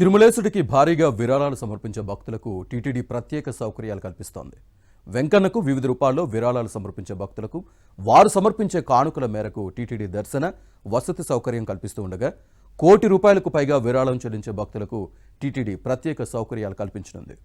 తిరుమలేశుడికి భారీగా విరాళాలు సమర్పించే భక్తులకు టీటీడీ ప్రత్యేక సౌకర్యాలు కల్పిస్తోంది. వెంకన్నకు వివిధ రూపాల్లో విరాళాలు సమర్పించే భక్తులకు వారు సమర్పించే కానుకల మేరకు టీటీడీ దర్శన, వసతి సౌకర్యం కల్పిస్తూ ఉండగా, ₹1,00,00,000 పైగా విరాళం చెల్లించే భక్తులకు టీటీడీ ప్రత్యేక సౌకర్యాలు కల్పించనుంది.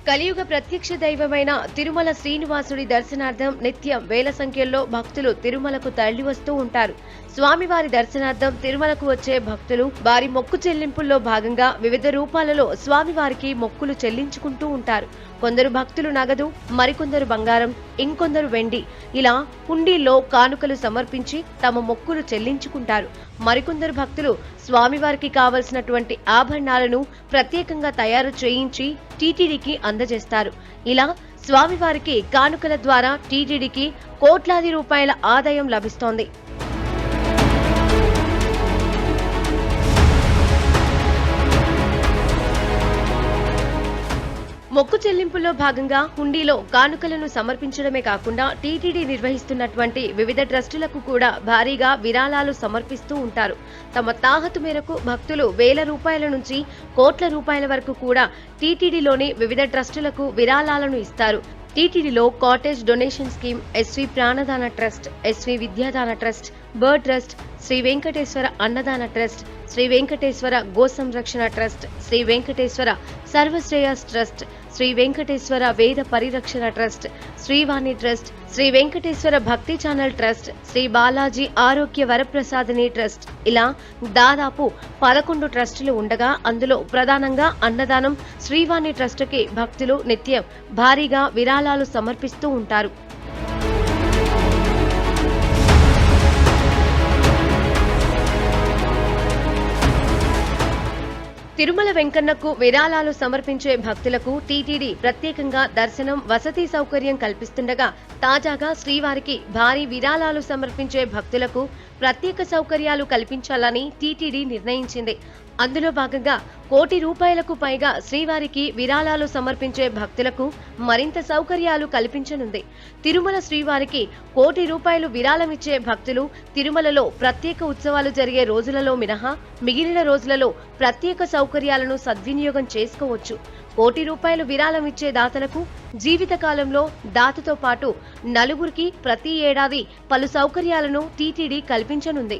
కలియుగ ప్రత్యక్ష దైవమైన తిరుమల శ్రీనివాసుడి దర్శనార్థం నిత్యం వేల సంఖ్యలో భక్తులు తిరుమలకు తరలి వస్తూ ఉంటారు. స్వామివారి దర్శనార్థం తిరుమలకు వచ్చే భక్తులు వారి మొక్కు చెల్లింపుల్లో భాగంగా వివిధ రూపాలలో స్వామివారికి మొక్కులు చెల్లించుకుంటూ ఉంటారు. కొందరు భక్తులు నగదు, మరికొందరు బంగారం, ఇంకొందరు వెండి, ఇలా హుండీల్లో కానుకలు సమర్పించి తమ మొక్కులు చెల్లించుకుంటారు. మరికొందరు భక్తులు స్వామివారికి కావలసినటువంటి ఆభరణాలను ప్రత్యేకంగా తయారు చేయించి టీటీడీకి అందజేస్తారు. ఇలా స్వామివారికి కానుకల ద్వారా టీటీడీకి కోట్లాది రూపాయల ఆదాయం లభిస్తోంది. మొక్కు చెల్లింపుల్లో భాగంగా హుండీలో కానుకలను సమర్పించడమే కాకుండా టీటీడీ నిర్వహిస్తున్నటువంటి వివిధ ట్రస్టులకు కూడా భారీగా విరాళాలు సమర్పిస్తూ ఉంటారు. తమ తాహతు మేరకు భక్తులు వేల రూపాయల నుంచి కోట్ల రూపాయల వరకు కూడా టీటీడీలోని వివిధ ట్రస్టులకు విరాళాలను ఇస్తారు. టీటీడీలో cottage donation scheme, S V Pranadana trust, S V Vidyadana trust, BIRD trust, Sri Venkateswara Annadana trust, Sri Venkateswara Go Samrakshana trust, Sri Venkateswara Sarvasreyas trust, Sri Venkateswara Veda Parirakshana trust, Srivani trust, Sri Venkateswara Bhakti channel trust, Shri Balaji ఆరోగ్య వరప్రసాదిని ట్రస్ట్, ఇలా దాదాపు 11 ట్రస్టులు ఉండగా అందులో ప్రధానంగా అన్నదానం, శ్రీవాణి ట్రస్టుకి భక్తులు నిత్యం భారీగా విరాళాలు సమర్పిస్తూ ఉంటారు. తిరుమల వెంకన్నకు విరాళాలు సమర్పించే భక్తులకు టీటీడీ ప్రత్యేకంగా దర్శనం, వసతి సౌకర్యం కల్పిస్తుండగా, తాజాగా శ్రీవారికి భారీ విరాళాలు సమర్పించే భక్తులకు ప్రత్యేక సౌకర్యాలు కల్పించాలని టీటీడీ నిర్ణయించింది. అందులో భాగంగా ₹1,00,00,000 పైగా శ్రీవారికి విరాళాలు సమర్పించే భక్తులకు మరింత సౌకర్యాలు కల్పించనుంది. తిరుమల శ్రీవారికి ₹1,00,00,000 విరాళమిచ్చే భక్తులు తిరుమలలో ప్రత్యేక ఉత్సవాలు జరిగే రోజులలో మినహా మిగిలిన రోజులలో ప్రత్యేక సౌకర్యాలను సద్వినియోగం చేసుకోవచ్చు. ₹1,00,00,000 విరాళం ఇచ్చే దాతలకు జీవితకాలంలో దాతతో పాటు నలుగురికి ప్రతి ఏడాది పలు సౌకర్యాలను టీటీడీ కల్పించనుంది.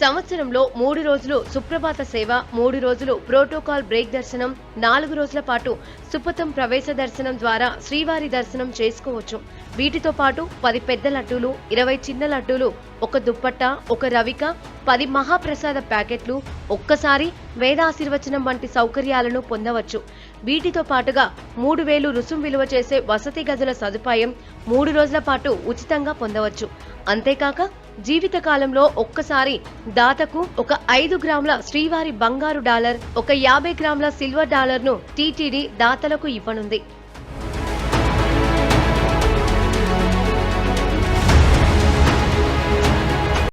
సంవత్సరంలో 3 రోజులు సుప్రభాత సేవ, 3 రోజులు ప్రోటోకాల్ బ్రేక్ దర్శనం, 4 రోజుల పాటు సుపథం ప్రవేశ దర్శనం ద్వారా శ్రీవారి దర్శనం చేసుకోవచ్చు. వీటితో పాటు 10 పెద్ద లడ్డూలు, 20 చిన్న లడ్డూలు, 1 దుప్పట్ట, 1 రవిక, 10 మహాప్రసాద ప్యాకెట్లు, ఒక్కసారి వేదాశీర్వచనం వంటి సౌకర్యాలను పొందవచ్చు. వీటితో పాటుగా 3,000 రుసుం విలువ చేసే వసతి గదుల సదుపాయం 3 రోజుల పాటు ఉచితంగా పొందవచ్చు. అంతేకాక జీవితకాలంలో ఒక్కసారి దాతకు ఒక 5 గ్రాముల శ్రీవారి బంగారు డాలర్, ఒక 50 గ్రాముల సిల్వర్ డాలర్ను టీటీడీ దాతలకు ఇవ్వనుంది.